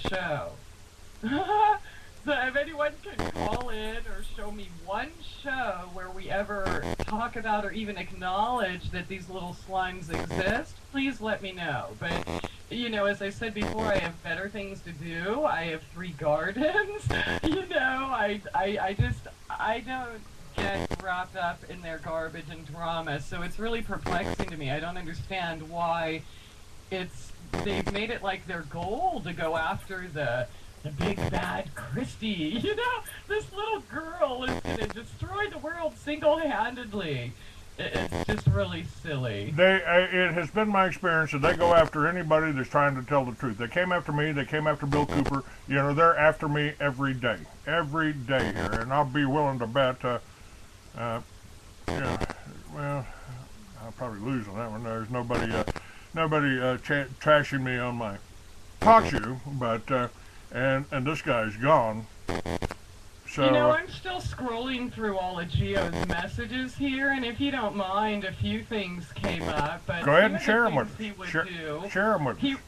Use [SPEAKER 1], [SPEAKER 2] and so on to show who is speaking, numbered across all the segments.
[SPEAKER 1] show. So if anyone can call in or show me one show where we ever talk about or even acknowledge that these little slimes exist, please let me know. But, you know, as I said before, I have better things to do. I have 3 gardens. You know, I don't get wrapped up in their garbage and drama. So it's really perplexing to me. I don't understand why they've made it like their goal to go after the big bad Christie. You know, this little girl is going to destroy the world single-handedly. It's just really silly.
[SPEAKER 2] It has been my experience that they go after anybody that's trying to tell the truth. They came after me. They came after Bill Cooper. You know, they're after me every day here, and I'll be willing to bet. Yeah, well, I'll probably lose on that one. There's nobody trashing me on my talk show, but. And this guy's gone. So,
[SPEAKER 1] you know, I'm still scrolling through all of Gio's messages here, and if you don't mind, a few things came up. But
[SPEAKER 2] go ahead and share them with
[SPEAKER 1] me.
[SPEAKER 2] Share them with
[SPEAKER 1] He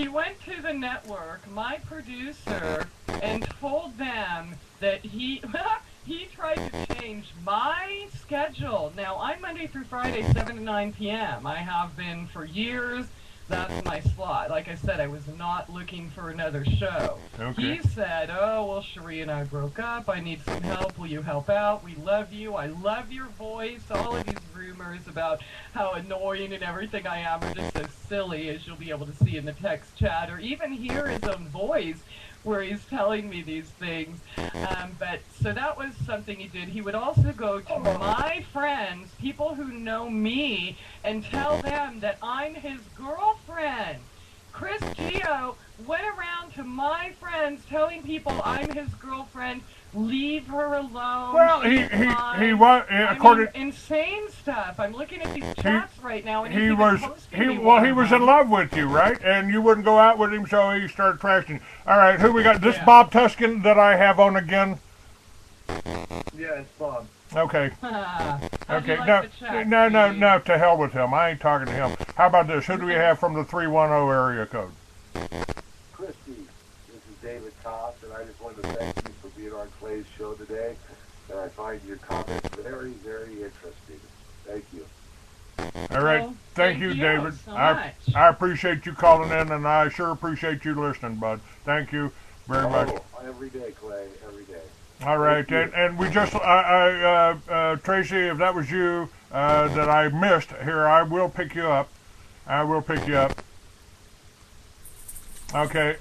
[SPEAKER 1] went to the network, my producer, and told them that he tried to change my schedule. Now, I'm Monday through Friday, 7 to 9 p.m. I have been for years. That's my slot. Like I said, I was not looking for another show.
[SPEAKER 2] Okay.
[SPEAKER 1] He said, oh, well, Cherie and I broke up. I need some help. Will you help out? We love you. I love your voice. All of these rumors about how annoying and everything I am are just so silly, as you'll be able to see in the text chat, or even hear his own voice where he's telling me these things. But so that was something he did. He would also go to my friends, people who know me, and tell them that I'm his girlfriend. Chris Gio went around to my friends telling people I'm his girlfriend. Leave her alone.
[SPEAKER 2] Well, he was according
[SPEAKER 1] insane stuff. I'm looking at these chats right now, and
[SPEAKER 2] he was in love with you, right? And you wouldn't go out with him, so he started trashing. All right, who we got? This Bob Tuscan that I have on again.
[SPEAKER 3] Yeah, it's Bob.
[SPEAKER 2] Okay. Okay.
[SPEAKER 1] Like
[SPEAKER 2] No. To hell with him. I ain't talking to him. How about this? Who do we have from the 310 area code?
[SPEAKER 3] Christie. This is David Koss, and I just wanted to thank you for being on Clay's show today. And I find your comments very, very interesting. Thank you.
[SPEAKER 2] All right. Thank you, David.
[SPEAKER 1] So much.
[SPEAKER 2] I appreciate you calling in, and I sure appreciate you listening, bud. Thank you very much.
[SPEAKER 3] Every day, Clay. Every day.
[SPEAKER 2] All right, and we just, Tracy, if that was you that I missed here, I will pick you up. I will pick you up. Okay.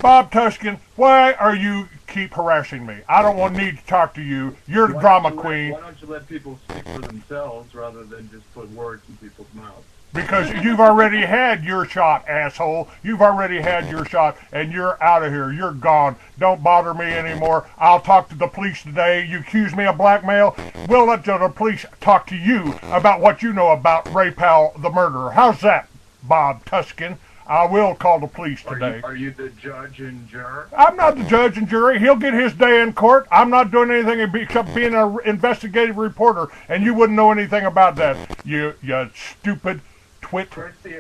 [SPEAKER 2] Bob Tuscan, why are you keep harassing me? I don't need to talk to you. You're the drama queen.
[SPEAKER 3] Why don't you let people speak for themselves rather than just put words in people's mouths?
[SPEAKER 2] Because you've already had your shot, asshole. You've already had your shot, and you're out of here. You're gone. Don't bother me anymore. I'll talk to the police today. You accuse me of blackmail. We'll let the police talk to you about what you know about Ray Powell, the murderer. How's that, Bob Tuscan? I will call the police today.
[SPEAKER 3] Are you the judge and juror?
[SPEAKER 2] I'm not the judge and jury. He'll get his day in court. I'm not doing anything except being an investigative reporter, and you wouldn't know anything about that, you stupid twit.
[SPEAKER 3] Christie,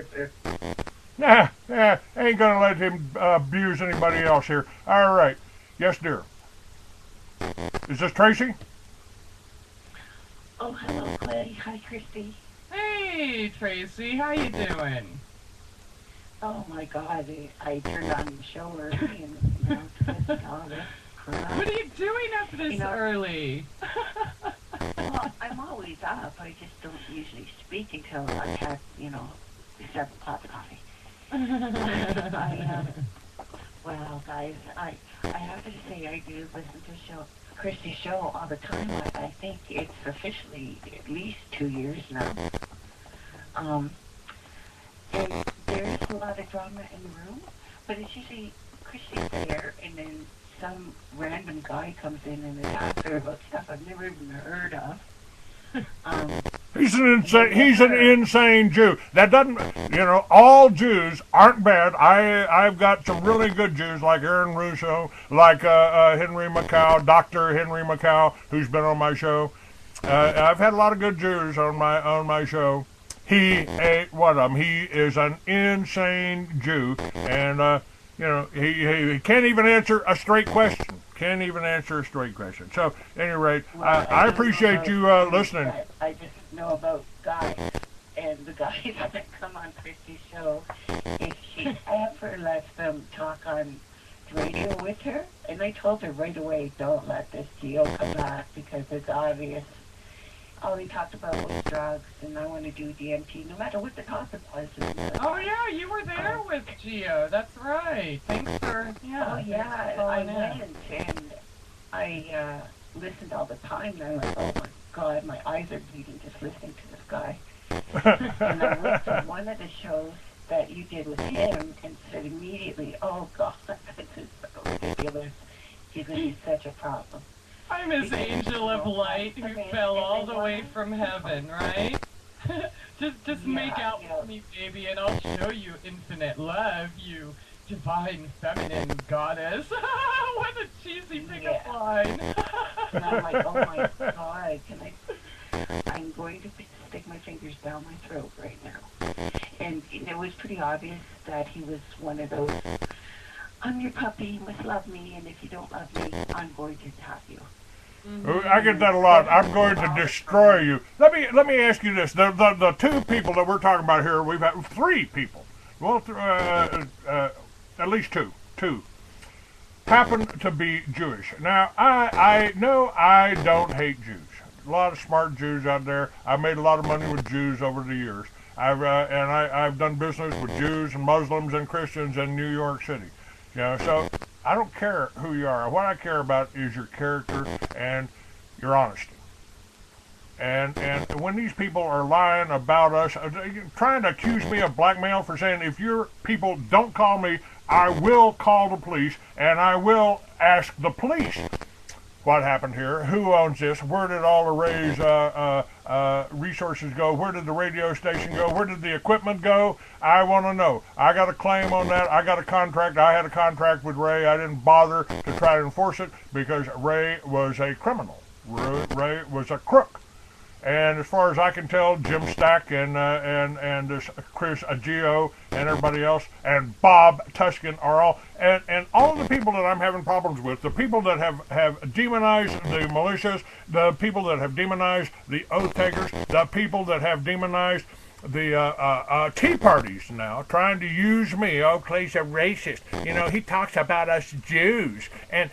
[SPEAKER 2] Ain't gonna let him abuse anybody else here. All right. Yes, dear. Is this Tracy?
[SPEAKER 4] Oh, hello, Clay. Hi, Christie.
[SPEAKER 1] Hey, Tracy. How you doing?
[SPEAKER 4] Oh, my God. I turned on the show early and just all this crap.
[SPEAKER 1] What are you doing up this early?
[SPEAKER 4] Well, I'm always up. I just don't usually speak until I've had, several pots of coffee. Well, guys, I have to say I do listen to Christie's show all the time. I think it's officially at least 2 years now. And there's a lot of drama in the room, but it's usually Christie's there, and then some random guy comes in and asks her about stuff I've never even heard of.
[SPEAKER 2] He's an insane Jew. That doesn't, all Jews aren't bad. I've got some really good Jews like Aaron Russo, like Henry Macau, Dr. Henry Macau, who's been on my show. I've had a lot of good Jews on my show. He ain't one of them. He is an insane Jew, and you know, he can't even answer a straight question. Can't even answer a straight question. So, at any rate,
[SPEAKER 4] Well,
[SPEAKER 2] I appreciate you listening.
[SPEAKER 4] I just know about guys, and the guys that come on Christie's show, if she ever lets them talk on radio with her, and I told her right away, don't let this Geo come back because it's obvious. All he talked about was drugs, and I want to do DMT, no matter what the topic was.
[SPEAKER 1] Oh yeah, you were there with Geo. That's right. Thanks for
[SPEAKER 4] Oh yeah, I went and I listened all the time. And I went, oh my God, my eyes are bleeding just listening to this guy. And I went to one of the shows that you did with him and said immediately, oh God, this is so ridiculous. He's going to be such a problem.
[SPEAKER 1] I'm his angel of light who fell all the way from heaven, right? just make out with me, baby, and I'll show you infinite love, you divine feminine goddess. What a cheesy pickup line.
[SPEAKER 4] And I'm like, oh my God, I'm going to stick my fingers down my throat right now. And it was pretty obvious that he was one of those, I'm your puppy, you must love me, and if you don't love me, I'm going to attack you.
[SPEAKER 2] I get that a lot. I'm going to destroy you. Let me ask you this: the two people that we're talking about here, we've had three people. Well, at least two happen to be Jewish. Now, I know I don't hate Jews. A lot of smart Jews out there. I've made a lot of money with Jews over the years. I've done business with Jews and Muslims and Christians in New York City. You know, so I don't care who you are. What I care about is your character and your honesty. And when these people are lying about us, trying to accuse me of blackmail for saying, if your people don't call me, I will call the police and I will ask the police what happened here, who owns this, where did all the Ray's resources go, where did the radio station go, where did the equipment go? I want to know. I got a claim on that. I got a contract. I had a contract with Ray. I didn't bother to try to enforce it because Ray was a criminal. Ray was a crook. And as far as I can tell, Jim Stack and this Chris Geo and everybody else and Bob Tuscan are all and all of the people that I'm having problems with, the people that have demonized the militias, the people that have demonized the oath takers, the people that have demonized the Tea Parties now, trying to use me. Oh, Clay's a racist. You know, he talks about us Jews. And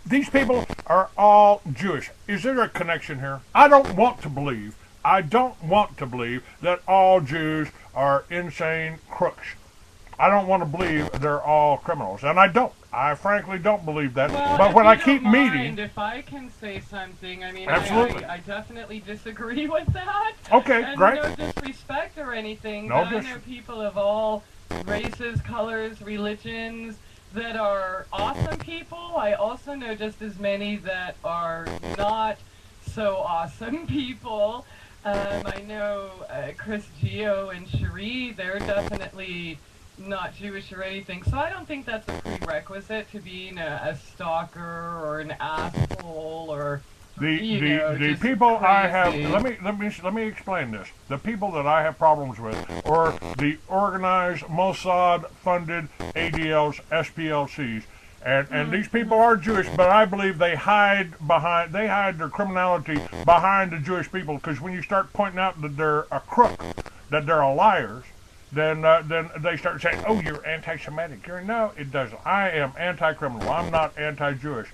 [SPEAKER 2] these people are all Jewish. Is there a connection here? I don't want to believe that all Jews are insane crooks. I don't want to believe they're all criminals. And I don't. I frankly don't believe that.
[SPEAKER 1] Well,
[SPEAKER 2] but when I keep meeting...
[SPEAKER 1] If I can say something, I mean,
[SPEAKER 2] absolutely.
[SPEAKER 1] I definitely disagree with that.
[SPEAKER 2] Okay,
[SPEAKER 1] and
[SPEAKER 2] great.
[SPEAKER 1] No disrespect or anything.
[SPEAKER 2] No,
[SPEAKER 1] but I know people of all races, colors, religions, that are awesome people. I also know just as many that are not so awesome people. I know Chris Geo and Cherie, they're definitely not Jewish or anything. So I don't think that's a prerequisite to being a stalker or an asshole or
[SPEAKER 2] the people
[SPEAKER 1] crazy.
[SPEAKER 2] I have, let me explain this. The people that I have problems with are the organized Mossad-funded ADLs, SPLCs, and these people are Jewish, but I believe they hide their criminality behind the Jewish people, because when you start pointing out that they're a crook, that they're liars, then they start saying, oh, you're anti-Semitic. No, it doesn't. I am anti-criminal. I'm not anti-Jewish.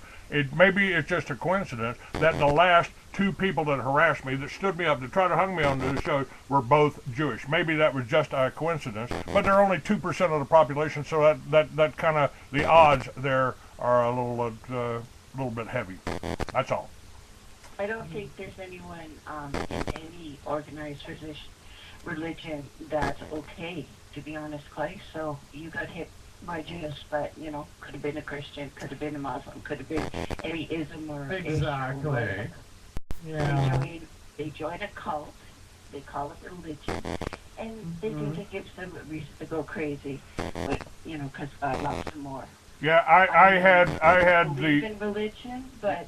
[SPEAKER 2] Maybe it's just a coincidence that the last two people that harassed me, that stood me up to try to hung me on the show, were both Jewish. Maybe that was just a coincidence, but they're only 2% of the population, so that kind of, the odds there are a little bit heavy. That's all.
[SPEAKER 4] I don't think there's anyone in any organized religion that's okay, to be honest, Clay. So you got hit by Jews, but, you know, could have been a Christian, could have been a Muslim, could have been any ism or
[SPEAKER 1] exactly.
[SPEAKER 4] Or
[SPEAKER 1] yeah.
[SPEAKER 4] They join a cult, they call it religion, and they think it gives them a reason to go crazy, but, you know, because God loves them more.
[SPEAKER 2] Yeah, I had
[SPEAKER 4] believe in religion, but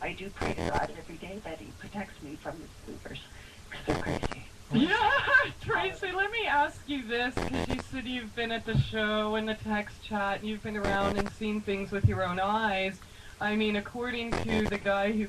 [SPEAKER 4] I do pray to God every day that He protects me from the spoofers, because they're crazy.
[SPEAKER 1] Yeah, Tracy, let me ask you this, because you said you've been at the show and the text chat, and you've been around and seen things with your own eyes. I mean, according to the guy who